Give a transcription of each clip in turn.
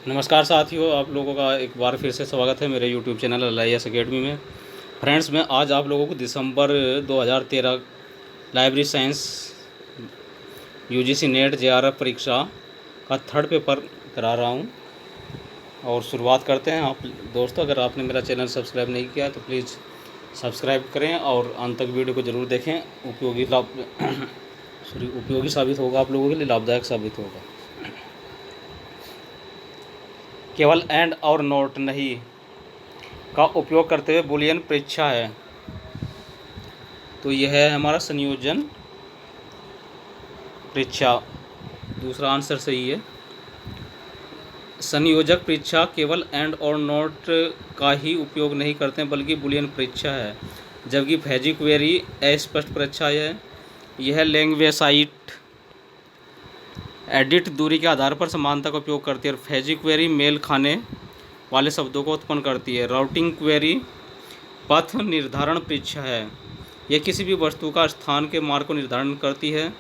नमस्कार साथियों, आप लोगों का एक बार फिर से स्वागत है मेरे यूट्यूब चैनल LIS अकेडमी में। फ्रेंड्स, मैं आज आप लोगों को दिसंबर 2013 library science UGC net JRF परीक्षा का थर्ड पेपर करा रहा हूं और शुरुआत करते हैं। आप दोस्तों, अगर आपने मेरा चैनल सब्सक्राइब नहीं किया तो प्लीज़ सब्सक्राइब करें और अंत तक वीडियो को ज़रूर देखें। उपयोगी साबित होगा, आप लोगों के लिए लाभदायक साबित होगा। केवल एंड और नॉट नहीं का उपयोग करते हुए बुलियन परीक्षा है, तो यह है हमारा संयोजन परीक्षा। दूसरा आंसर सही है। संयोजक परीक्षा केवल एंड और नॉट का ही उपयोग नहीं करते हैं बल्कि बुलियन परीक्षा है, जबकि फैजी क्वेरी अस्पष्ट परीक्षा है। यह लैंग्वेसाइट एडिट दूरी के आधार पर समानता का उपयोग करती है और फैजी क्वेरी मेल खाने वाले शब्दों को उत्पन्न करती है। राउटिंग क्वेरी पथ निर्धारण परीक्षा है। यह किसी भी वस्तु का स्थान के मार्ग को निर्धारण करती है।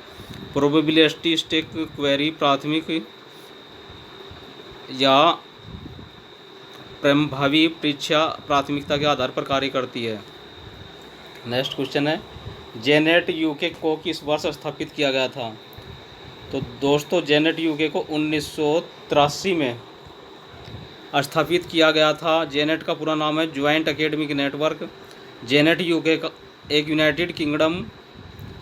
प्रोबेबिलिस्टिक क्वेरी प्राथमिक या प्रभावी परीक्षा प्राथमिकता के आधार पर कार्य करती है। नेक्स्ट क्वेश्चन है, जेनेट यूके को किस वर्ष स्थापित किया गया था? तो दोस्तों, जेनेट यूके को 1983 में स्थापित किया गया था। जेनेट का पूरा नाम है joint academic network. Janet UK का एक यूनाइटेड किंगडम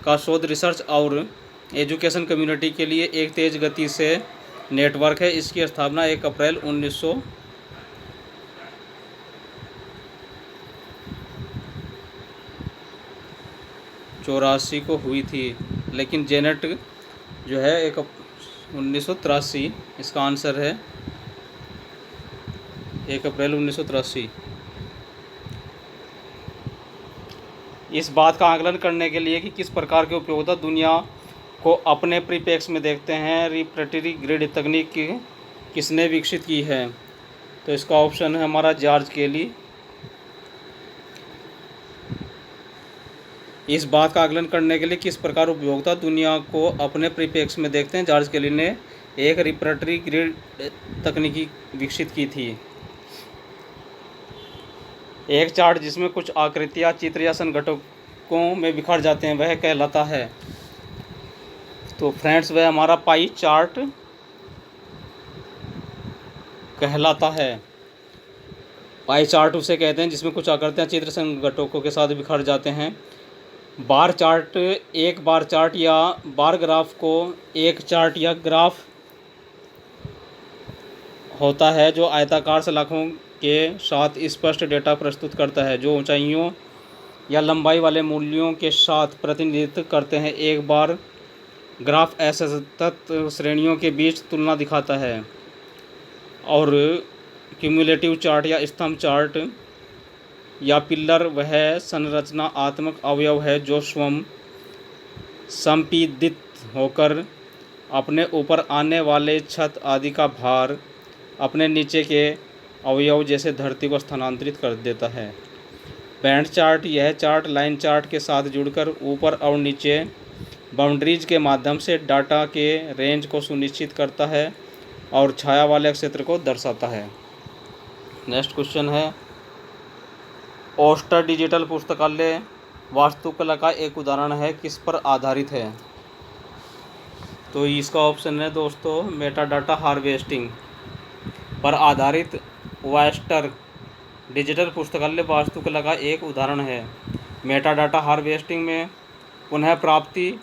का शोध, रिसर्च और एजुकेशन कम्युनिटी के लिए एक तेज़ गति से नेटवर्क है। इसकी स्थापना 1 अप्रैल 1984 को हुई थी, लेकिन जेनेट जो है 1983, इसका आंसर है 1 अप्रैल 1983। इस बात का आकलन करने के लिए कि किस प्रकार के उपयोगता दुनिया को अपने परिप्रेक्ष्य में देखते हैं, रिपरेटरी ग्रिड तकनीक किसने विकसित की है? तो इसका ऑप्शन है हमारा जॉर्ज केली। इस बात का आकलन करने के लिए किस प्रकार उपभोक्ता दुनिया को अपने परिप्रेक्ष्य में देखते हैं, जॉर्ज केली ने एक रिपरेटरी ग्रिड तकनीकी विकसित की थी। एक चार्ट जिसमें कुछ आकृतियाँ, चित्र या संघटकों में बिखर जाते हैं वह कहलाता है? तो फ्रेंड्स, वह हमारा पाई चार्ट कहलाता है। पाई चार्ट उसे कहते हैं जिसमें कुछ आकृतियाँ, चित्र, संघटकों के साथ बिखर जाते हैं। बार चार्ट एक बार चार्ट या बार ग्राफ को एक चार्ट या ग्राफ होता है जो आयताकार सलाखों के साथ स्पष्ट डेटा प्रस्तुत करता है, जो ऊंचाइयों या लंबाई वाले मूल्यों के साथ प्रतिनिधित्व करते हैं। एक बार ग्राफ असतत श्रेणियों के बीच तुलना दिखाता है। और क्यूमुलेटिव चार्ट या स्तंभ चार्ट या पिलर वह संरचनात्मक अवयव है जो स्वयं संपीड़ित होकर अपने ऊपर आने वाले छत आदि का भार अपने नीचे के अवयव जैसे धरती को स्थानांतरित कर देता है। बैंड चार्ट, यह चार्ट लाइन चार्ट के साथ जुड़कर ऊपर और नीचे बाउंड्रीज के माध्यम से डाटा के रेंज को सुनिश्चित करता है और छाया वाले क्षेत्र को दर्शाता है। नेक्स्ट क्वेश्चन है, ओस्टर डिजिटल पुस्तकालय वास्तुकला का एक उदाहरण है, किस पर आधारित है? तो इसका ऑप्शन है दोस्तों मेटाडाटा हार्वेस्टिंग पर आधारित ओस्टर डिजिटल पुस्तकालय वास्तुकला का एक उदाहरण है। मेटाडाटा हार्वेस्टिंग में पुनः प्राप्ति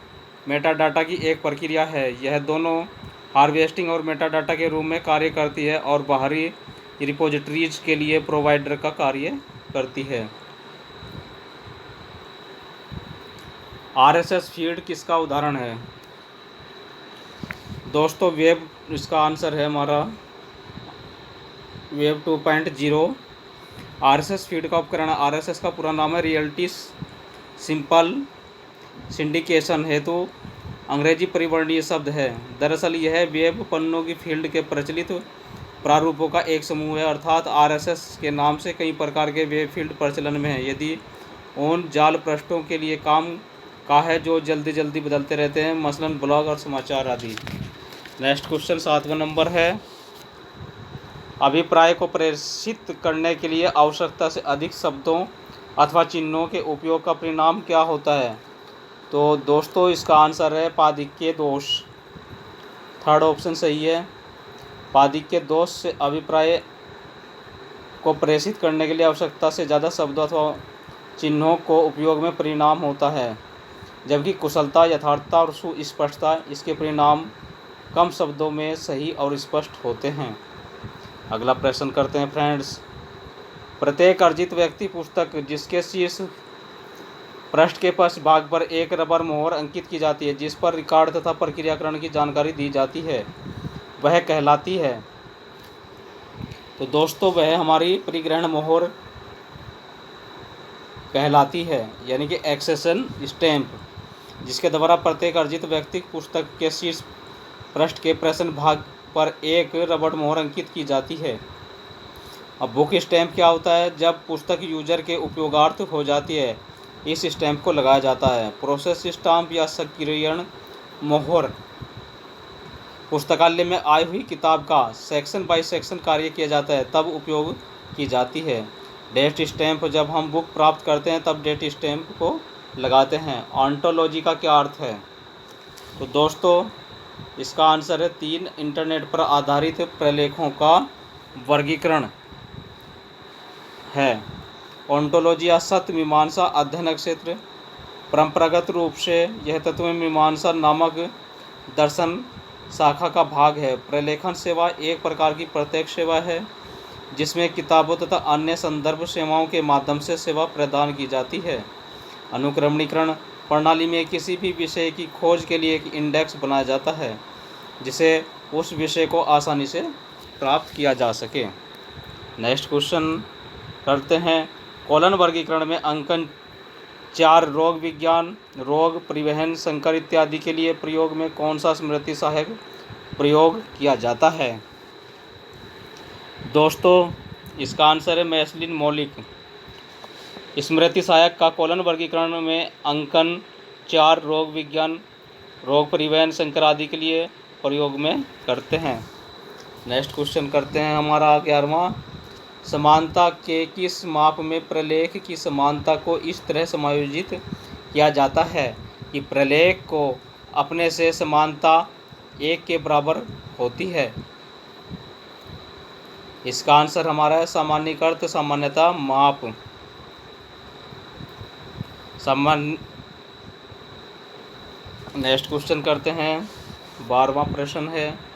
मेटाडाटा की एक प्रक्रिया है। यह दोनों हार्वेस्टिंग और मेटाडाटा के रूप में कार्य करती है और बाहरी रिपोजिटरीज के लिए प्रोवाइडर का कार्य करती है। RSS फीड किसका उदाहरण है? दोस्तों, वेब, इसका आंसर है हमारा वेब 2.0। RSS फीड का उपकरण, RSS का पूरा नाम है रियलिटी सिंपल सिंडिकेशन हेतु अंग्रेजी परिवर्णीय शब्द है। दरअसल यह वेब पन्नों की फील्ड के प्रचलित प्रारूपों का एक समूह है, अर्थात RSS के नाम से कई प्रकार के वेब फील्ड प्रचलन में है। यदि उन जाल पृष्ठों के लिए काम का है जो जल्दी जल्दी बदलते रहते हैं, मसलन ब्लॉग और समाचार आदि। नेक्स्ट क्वेश्चन 7वां नंबर है, अभिप्राय को प्रेषित करने के लिए आवश्यकता से अधिक शब्दों अथवा चिन्हों के उपयोग का परिणाम क्या होता है? तो दोस्तों इसका आंसर है पादिक्य दोष। थर्ड ऑप्शन सही है। पादिक्य दोष से अभिप्राय को प्रेषित करने के लिए आवश्यकता से ज़्यादा शब्दों अथवा चिन्हों को उपयोग में परिणाम होता है, जबकि कुशलता, यथार्थता और सुस्पष्टता इसके परिणाम कम शब्दों में सही और स्पष्ट होते हैं। अगला प्रश्न करते हैं फ्रेंड्स। प्रत्येक अर्जित व्यक्ति पुस्तक जिसके शीर्ष पृष्ठ के पश्च भाग पर एक रबर मोहर अंकित की जाती है, जिस पर रिकॉर्ड तथा प्रक्रियाकरण की जानकारी दी जाती है, वह कहलाती है। तो दोस्तों वह हमारी परिग्रहण मोहर कहलाती है, यानी कि एक्सेशन स्टैम्प, जिसके द्वारा प्रत्येक अर्जित व्यक्ति पुस्तक के शीर्ष पृष्ठ के प्रश्न भाग पर एक रबर मोहर अंकित की जाती है। अब बुक स्टैम्प क्या होता है? जब पुस्तक यूजर के उपयोगार्थ हो जाती है, इस स्टैम्प को लगाया जाता है। प्रोसेस स्टाम्प या सक्रियण मोहर पुस्तकालय में आई हुई किताब का सेक्शन बाय सेक्शन कार्य किया जाता है, तब उपयोग की जाती है। डेट स्टैम्प, जब हम बुक प्राप्त करते हैं तब डेट स्टैम्प को लगाते हैं। ऑन्टोलॉजी का क्या अर्थ है? तो दोस्तों इसका आंसर है 3 इंटरनेट पर आधारित प्रलेखों का वर्गीकरण है। ऑन्टोलॉजी या सत्य मीमांसा अध्ययन क्षेत्र। परंपरागत रूप से यह तत्व मीमांसा नामक दर्शन शाखा का भाग है। प्रलेखन सेवा एक प्रकार की प्रत्यक्ष सेवा है, जिसमें किताबों तथा अन्य संदर्भ सेवाओं के माध्यम से सेवा प्रदान की जाती है। अनुक्रमणीकरण प्रणाली में किसी भी विषय की खोज के लिए एक इंडेक्स बनाया जाता है, जिसे उस विषय को आसानी से प्राप्त किया जा सके। नेक्स्ट क्वेश्चन करते हैं। कॉलन वर्गीकरण में अंकन 4 रोग विज्ञान, रोग, परिवहन, संकर इत्यादि के लिए प्रयोग में कौन सा स्मृति सहायक प्रयोग किया जाता है? दोस्तों इसका आंसर है मैस्लिन मौलिक। स्मृति सहायक का कॉलन वर्गीकरण में अंकन 4 रोग विज्ञान, रोग, परिवहन, संकर आदि के लिए प्रयोग में करते हैं। नेक्स्ट क्वेश्चन करते हैं हमारा 11वां। समानता के किस माप में प्रलेख की समानता को इस तरह समायोजित किया जाता है कि प्रलेख को अपने से समानता 1 के बराबर होती है? इसका आंसर हमारा है सामान्यीकृत सामान्यता माप। नेक्स्ट क्वेश्चन करते हैं 12वां प्रश्न है।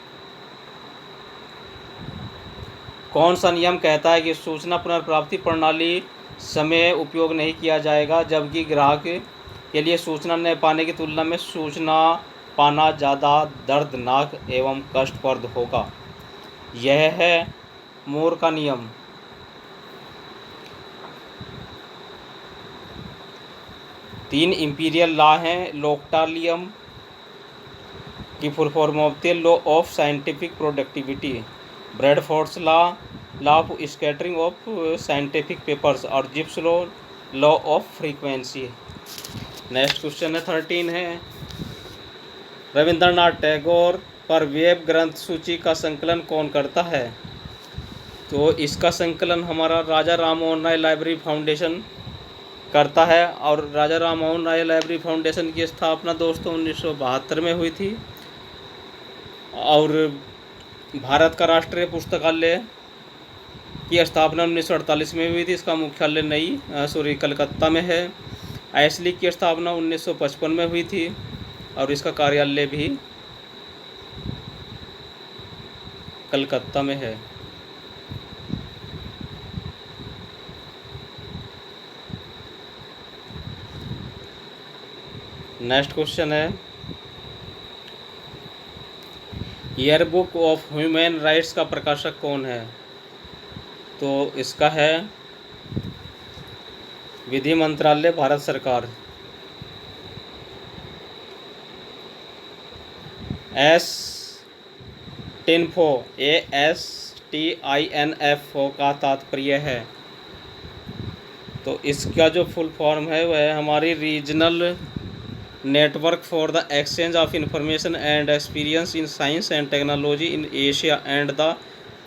कौन सा नियम कहता है कि सूचना पुनर्प्राप्ति प्रणाली समय उपयोग नहीं किया जाएगा, जबकि ग्राहक के लिए सूचना न पाने की तुलना में सूचना पाना ज़्यादा दर्दनाक एवं कष्टप्रद होगा? यह है मूर का नियम। तीन इंपीरियल लॉ हैं। लोकटालियम की फुल फॉर्म होती है law of scientific productivity, Bradford's law, law of scattering of scientific papers और Zipf's law of frequency. Next question है 13 है। रविंद्रनाथ टैगोर पर वेब ग्रंथ सूची का संकलन कौन करता है? तो इसका संकलन हमारा राजा राममोहन राय लाइब्रेरी फाउंडेशन करता है, और राजा राममोहन राय लाइब्रेरी फाउंडेशन की स्थापना दोस्तों 1972 में हुई थी, और भारत का राष्ट्रीय पुस्तकालय की स्थापना 1948 में हुई थी। इसका मुख्यालय कलकत्ता में है। आइसली की स्थापना 1955 में हुई थी, और इसका कार्यालय भी कलकत्ता में है। नेक्स्ट क्वेश्चन है year book of human rights का प्रकाशक कौन है? तो इसका है विधि मंत्रालय, भारत सरकार। ASTINFO ASTINFO का तात्पर्य है। तो इसका जो फुल फॉर्म है वह हमारी regional network for the exchange of information and experience in science and technology in Asia and the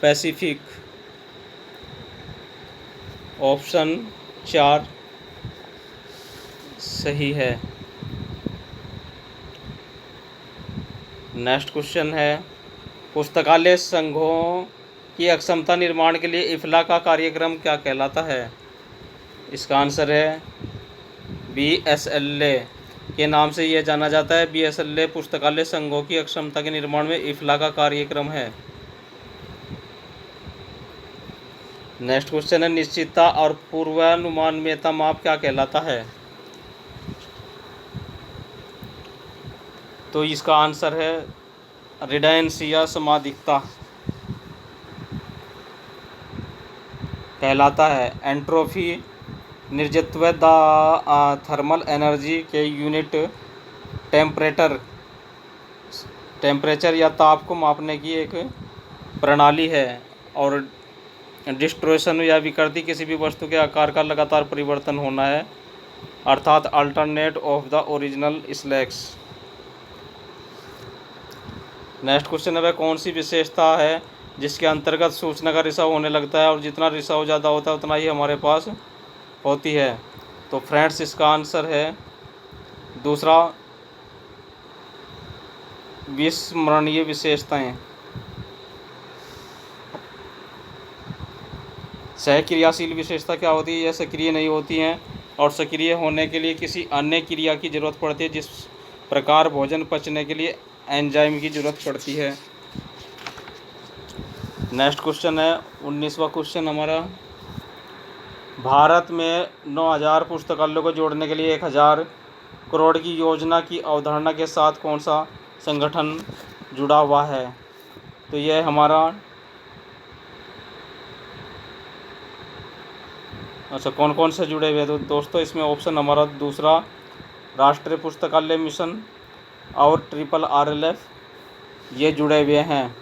Pacific option 4 सही है। नेक्स्ट क्वेश्चन है, पुस्तकालय संघों की अक्षमता निर्माण के लिए इफ्ला का कार्यक्रम क्या कहलाता है? इसका आंसर है BSLA के नाम से यह जाना जाता है। BSLA पुस्तकालय संघों की अक्षमता के निर्माण में इफ्ला का कार्यक्रम है। नेक्स्ट क्वेश्चन है, निश्चितता और पूर्वानुमानीयता माप क्या कहलाता है? तो इसका आंसर है रिडंडेंस या समाधिकता कहलाता है। एंट्रोपी निर्जत्व द थर्मल एनर्जी के यूनिट टेम्परेचर या ताप को मापने की एक प्रणाली है। और डिस्टोर्शन या विकृति किसी भी वस्तु के आकार का लगातार परिवर्तन होना है, अर्थात alternate of the original slacks. Next question है, वह कौन सी विशेषता है जिसके अंतर्गत सूचना का रिसाव होने लगता है और जितना रिसाव ज़्यादा होता है उतना ही हमारे पास होती है? तो फ्रेंड्स इसका आंसर है दूसरा, विस्मरणीय विशेषताएं। सहक्रियाशील विशेषता क्या होती है? यह सक्रिय नहीं होती हैं और सक्रिय होने के लिए किसी अन्य क्रिया की जरूरत पड़ती है, जिस प्रकार भोजन पचने के लिए एंजाइम की जरूरत पड़ती है। नेक्स्ट क्वेश्चन है 19वां क्वेश्चन हमारा, भारत में 9000 पुस्तकालयों को जोड़ने के लिए 1000 करोड़ की योजना की अवधारणा के साथ कौन सा संगठन जुड़ा हुआ है? तो यह हमारा कौन कौन से जुड़े हुए हैं? तो दोस्तों इसमें ऑप्शन हमारा दूसरा, राष्ट्रीय पुस्तकालय मिशन और RRF ये जुड़े हुए हैं।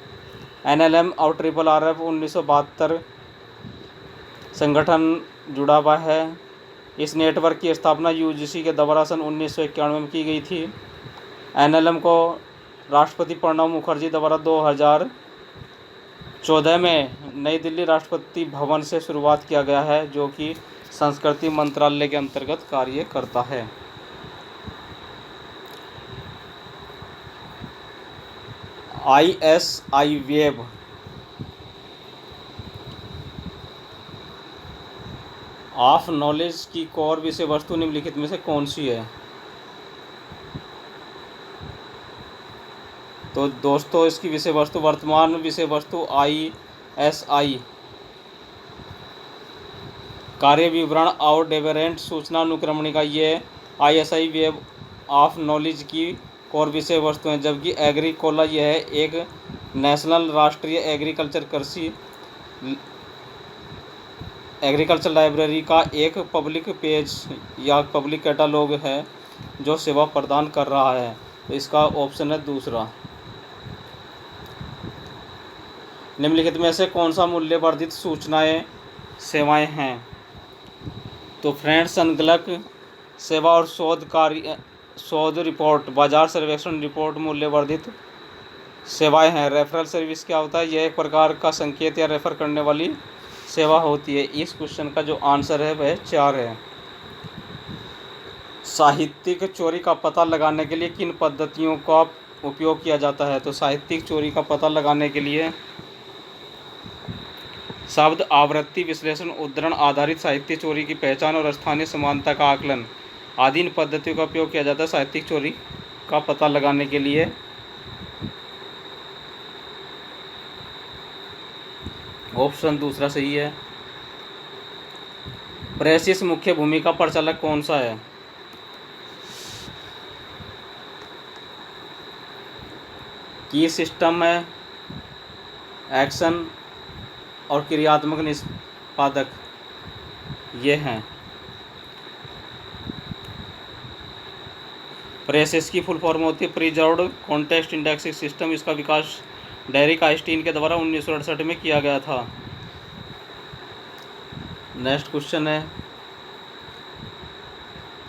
NLM और RRF 1972 संगठन जुड़ा हुआ है। इस नेटवर्क की स्थापना UGC के द्वारा सन 1991 में की गई थी। NLM को राष्ट्रपति प्रणब मुखर्जी द्वारा 2014 में नई दिल्ली राष्ट्रपति भवन से शुरुआत किया गया है, जो कि संस्कृति मंत्रालय के अंतर्गत कार्य करता है। ISI वेब ऑफ नॉलेज की कोर विषय वस्तु निम्नलिखित में से कौन सी है? तो दोस्तों इसकी विषय वस्तु, वर्तमान विषय वस्तु ISI कार्य विवरण और डेवरेंट सूचना अनुक्रमणिका, ये ISI वेब ऑफ नॉलेज की कोर विषय वस्तु हैं। जबकि एग्रीकोला यह एक नेशनल राष्ट्रीय एग्रीकल्चर लाइब्रेरी का एक पब्लिक पेज या पब्लिक कैटालॉग है जो सेवा प्रदान कर रहा है। तो इसका ऑप्शन है दूसरा। निम्नलिखित में से कौन सा मूल्य वर्धित सूचनाएं सेवाएं हैं? तो फ्रेंड्स संकलक सेवा और शोध रिपोर्ट, बाजार सर्वेक्षण रिपोर्ट मूल्यवर्धित सेवाएं हैं। रेफरल सर्विस क्या होता है? यह एक प्रकार का संकेत या रेफर करने वाली सेवा होती है। इस क्वेश्चन का जो आंसर है वह 4 है। साहित्यिक चोरी का पता लगाने के लिए किन पद्धतियों का उपयोग किया जाता है? तो साहित्यिक चोरी का पता लगाने के लिए शब्द आवृत्ति विश्लेषण, उद्धरण आधारित साहित्यिक चोरी की पहचान और स्थानीय समानता का आकलन आदि इन पद्धतियों का उपयोग किया जाता है साहित्यिक चोरी का पता लगाने के लिए। ऑप्शन दूसरा सही है। प्रेसिस मुख्य भूमिका प्रचालक कौन सा है? की सिस्टम है, एक्शन और क्रियात्मक निष्पादक ये हैं। प्रेसिस की फुल फॉर्म होती है प्रिजर्व्ड कॉन्टेक्स्ट इंडेक्सिंग सिस्टम। इसका विकास डेरिक आइंस्टीन के द्वारा 1968 में किया गया था। नेक्स्ट क्वेश्चन है,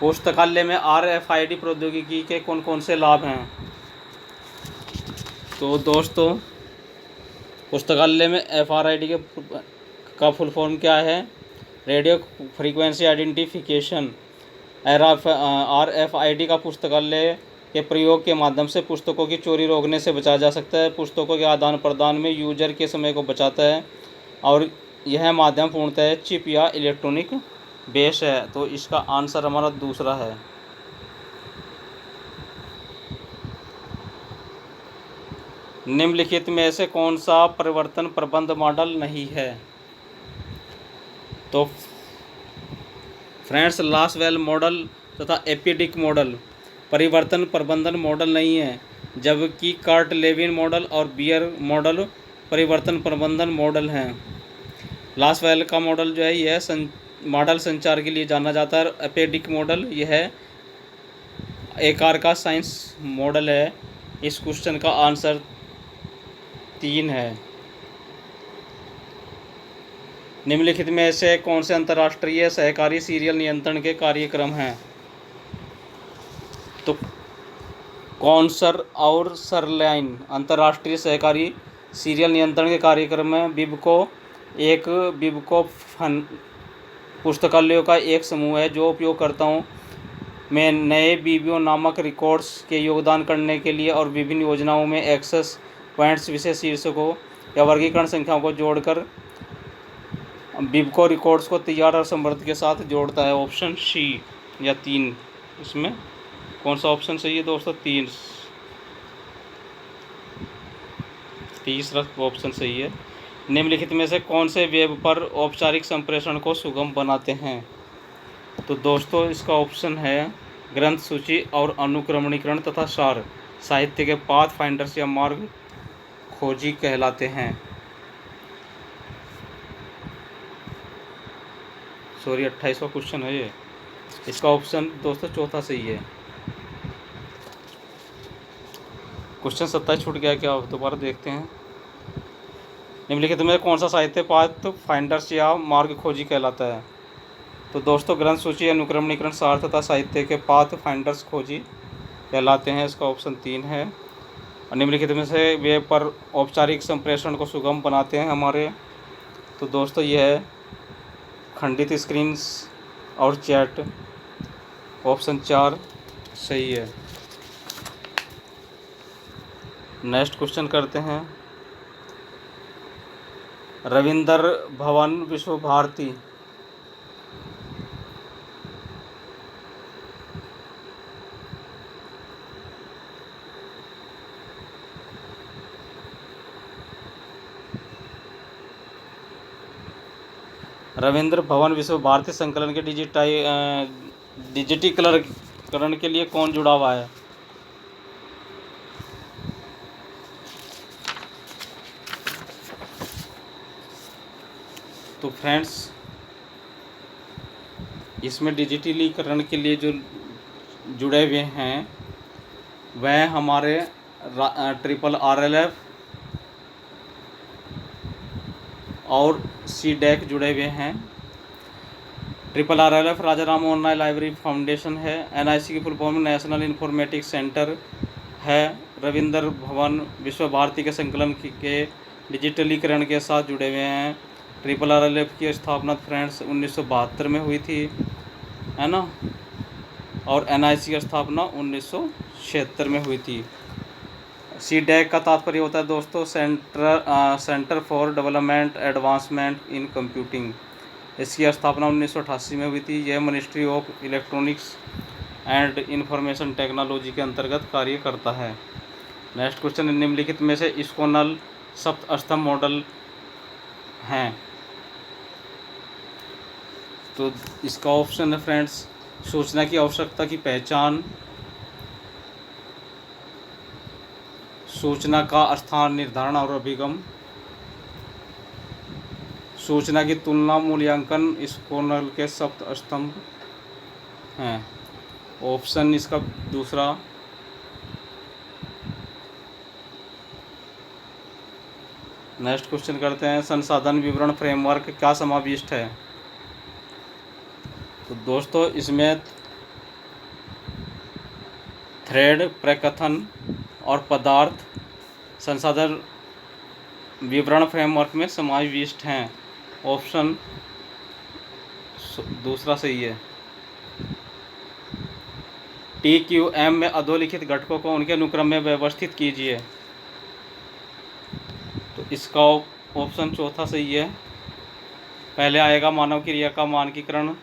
पुस्तकालय में RFID प्रौद्योगिकी के कौन कौन से लाभ हैं? तो दोस्तों पुस्तकालय में FRID का फुल फॉर्म क्या है? रेडियो फ्रीक्वेंसी आइडेंटिफिकेशन RFID का पुस्तकालय के प्रयोग के माध्यम से पुस्तकों की चोरी रोकने से बचाया जा सकता है। पुस्तकों के आदान प्रदान में यूजर के समय को बचाता है और यह माध्यम पूर्णतः चिप या इलेक्ट्रॉनिक बेस है। तो इसका आंसर हमारा दूसरा है। निम्नलिखित में से कौन सा परिवर्तन प्रबंध मॉडल नहीं है? तो फ्रेंड्स, लासवेल मॉडल तथा एपिडिक मॉडल परिवर्तन प्रबंधन मॉडल नहीं है, जबकि कार्ट लेविन मॉडल और बियर मॉडल परिवर्तन प्रबंधन मॉडल हैं। लासवेल का मॉडल जो है यह मॉडल संचार के लिए जाना जाता है। एपिडिक मॉडल यह आकार का साइंस मॉडल है। इस क्वेश्चन का आंसर 3 है। निम्नलिखित में से कौन से अंतर्राष्ट्रीय सहकारी सीरियल नियंत्रण के कार्यक्रम हैं? तो कॉन्सर और सरलाइन अंतर्राष्ट्रीय सहकारी सीरियल नियंत्रण के कार्यक्रम में बिबको पुस्तकालयों का एक समूह है जो उपयोगकर्ताओं में नए बीबीओ नामक रिकॉर्ड्स के योगदान करने के लिए और विभिन्न योजनाओं में एक्सेस पॉइंट्स, विशेष शीर्षकों या वर्गीकरण संख्याओं को जोड़कर बिबको रिकॉर्ड्स को तैयार और समृद्ध के साथ जोड़ता है। ऑप्शन सी या 3, इसमें कौन सा ऑप्शन सही है दोस्तों? 3, तीसरा ऑप्शन सही है। निम्नलिखित में से कौन से वेब पर औपचारिक संप्रेषण को सुगम बनाते हैं? तो दोस्तों इसका ऑप्शन है ग्रंथ सूची और अनुक्रमणीकरण तथा सार साहित्य के पाथ फाइंडर्स या मार्ग खोजी कहलाते हैं। सॉरी, 28वां क्वेश्चन है ये। इसका ऑप्शन दोस्तों चौथा सही है। क्वेश्चन 27 छूट गया क्या? दोबारा देखते हैं। निम्नलिखित में कौन सा साहित्य पाथ फाइंडर्स या मार्ग खोजी कहलाता है? तो दोस्तों ग्रंथ सूची, अनुक्रमणीकरण, सार तथा साहित्य के पाथ फाइंडर्स खोजी कहलाते हैं। इसका ऑप्शन 3 है। निम्नलिखित में से वेब पर औपचारिक संप्रेषण को सुगम बनाते हैं हमारे, तो दोस्तों यह है खंडित स्क्रीन और चैट। ऑप्शन 4 सही है। नेक्स्ट क्वेश्चन करते हैं। रविंद्र भवन विश्व भारती रविंद्र भवन विश्व भारती संकलन के डिजिटीकरण के लिए कौन जुड़ा हुआ है? तो फ्रेंड्स इसमें डिजिटलीकरण के लिए जो जुड़े हुए हैं वह हमारे RRLF और CDAC जुड़े हुए हैं। RRLF राजा राम ऑनलाइन लाइब्रेरी फाउंडेशन है। NIC की full form national informatics centre है। रविंद्र भवन विश्व भारती के संकलन के डिजिटलीकरण के साथ जुड़े हुए हैं। RRLF की स्थापना फ्रेंड्स 1972 में हुई थी, है ना, और NIC की स्थापना 1976 में हुई थी। CDAC का तात्पर्य होता है दोस्तों centre for development advancement in computing. इसकी स्थापना 1988 में हुई थी। यह ministry of electronics and information technology के अंतर्गत कार्य करता है। नेक्स्ट क्वेश्चन, निम्नलिखित में से इस्कोनल सप्त स्तंभ मॉडल हैं? तो इसका ऑप्शन है फ्रेंड्स सूचना की आवश्यकता की पहचान, सूचना का स्थान निर्धारण और अभिगम, सूचना की तुलना, मूल्यांकन इस्कोनल के सप्त स्तंभ हैं। ऑप्शन इसका दूसरा। नेक्स्ट क्वेश्चन करते हैं, संसाधन विवरण फ्रेमवर्क क्या समाविष्ट है? तो दोस्तों इसमें थ्रेड, प्रकथन और पदार्थ संसाधन विवरण फ्रेमवर्क में समाविष्ट हैं। ऑप्शन दूसरा सही है। टी क्यू एम में अधोलिखित घटकों को उनके अनुक्रम में व्यवस्थित कीजिए। तो इसका ऑप्शन चौथा सही है। पहले आएगा मानव क्रिया का मानकीकरण,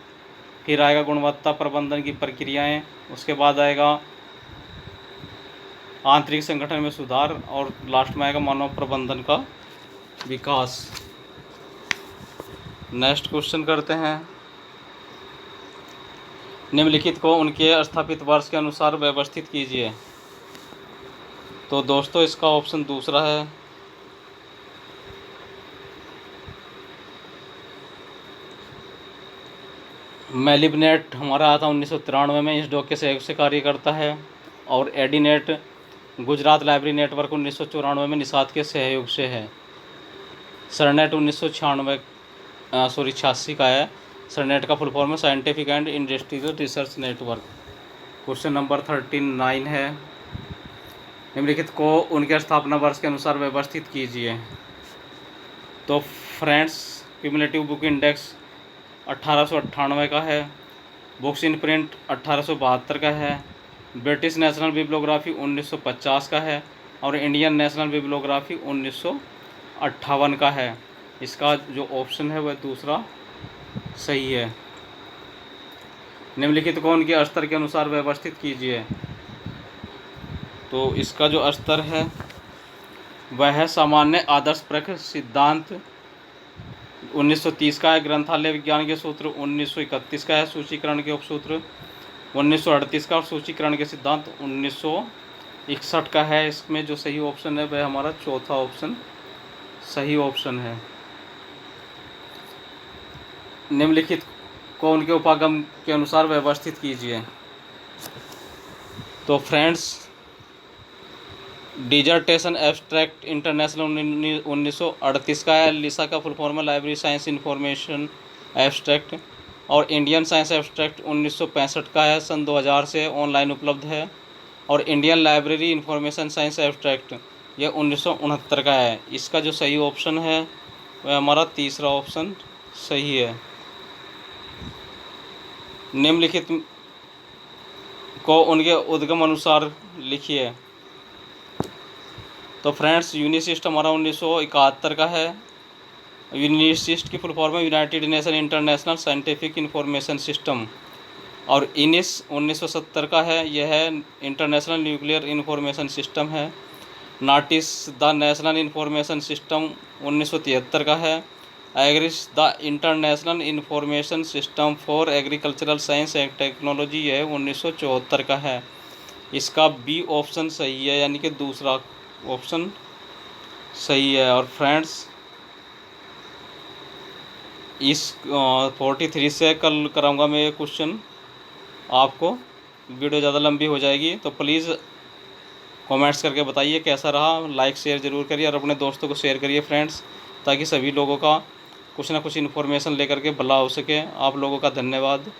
फिर आएगा गुणवत्ता प्रबंधन की प्रक्रियाएं, उसके बाद आएगा आंतरिक संगठन में सुधार और लास्ट में आएगा मानव प्रबंधन का विकास। नेक्स्ट क्वेश्चन करते हैं। निम्नलिखित को उनके स्थापित वर्ष के अनुसार व्यवस्थित कीजिए। तो दोस्तों इसका ऑप्शन दूसरा है। मेलिबनेट हमारा आया था 1993 में, इस डॉक के सहयोग से कार्य करता है। और एडीनेट गुजरात लाइब्रेरी नेटवर्क 1994 में निषाद के सहयोग से है। सरनेट 1986 का है। सरनेट का फुल फॉर्म है scientific and industrial research network. Question number 39 है। निम्नलिखित को उनके स्थापना वर्ष के अनुसार व्यवस्थित कीजिए। तो फ्रेंड्स क्यूमुलेटिव बुक इंडेक्स 1898 का है। बुक्स इन प्रिंट 1872 का है। ब्रिटिश नेशनल बिब्लियोग्राफी 1950 का है। और इंडियन नेशनल बिब्लियोग्राफी 1958 का है। इसका जो ऑप्शन है वह दूसरा सही है। निम्नलिखित को उनके स्तर के अनुसार व्यवस्थित कीजिए। तो इसका जो स्तर है वह है सामान्य आदर्श परख सिद्धांत 1930 का है। ग्रंथालय विज्ञान के सूत्र 1931 का है। सूचीकरण के उपसूत्र 1938 का और सूचीकरण के सिद्धांत 1961 का है। इसमें जो सही ऑप्शन है वह हमारा चौथा ऑप्शन सही ऑप्शन है। निम्नलिखित को उनके उपागम के अनुसार व्यवस्थित कीजिए। तो फ्रेंड्स डिजर्टेशन एब्स्ट्रैक्ट इंटरनेशनल 1938 का है। लिसा का फुल फॉर्म है लाइब्रेरी साइंस इंफॉर्मेशन एब्स्ट्रैक्ट। और इंडियन साइंस एब्स्ट्रैक्ट 1965 का है, सन 2000 से ऑनलाइन उपलब्ध है। और Indian library information science abstract यह 1969 का है। इसका जो सही ऑप्शन है वह हमारा तीसरा ऑप्शन सही है। निम्नलिखित को उनके उद्गम अनुसार लिखिए। तो फ्रेंड्स यूनिसिस्ट हमारा 1971 का है। यूनिसिस्ट की फुल फॉर्म है United nation international scientific information system. और इनिस 1970 का है, यह है इंटरनेशनल न्यूक्लियर इंफॉर्मेशन सिस्टम है। NATIS the national information system 1973 का है। AGRIS the international information system for agricultural science and technology यह 1974 का है। इसका बी ऑप्शन सही है, यानी कि दूसरा ऑप्शन सही है। और फ्रेंड्स इस 43 से कल कराऊंगा मैं ये क्वेश्चन आपको। वीडियो ज़्यादा लंबी हो जाएगी तो प्लीज़ कमेंट्स करके बताइए कैसा रहा। लाइक शेयर ज़रूर करिए और अपने दोस्तों को शेयर करिए फ्रेंड्स, ताकि सभी लोगों का कुछ ना कुछ इन्फॉर्मेशन लेकर के भला हो सके। आप लोगों का धन्यवाद।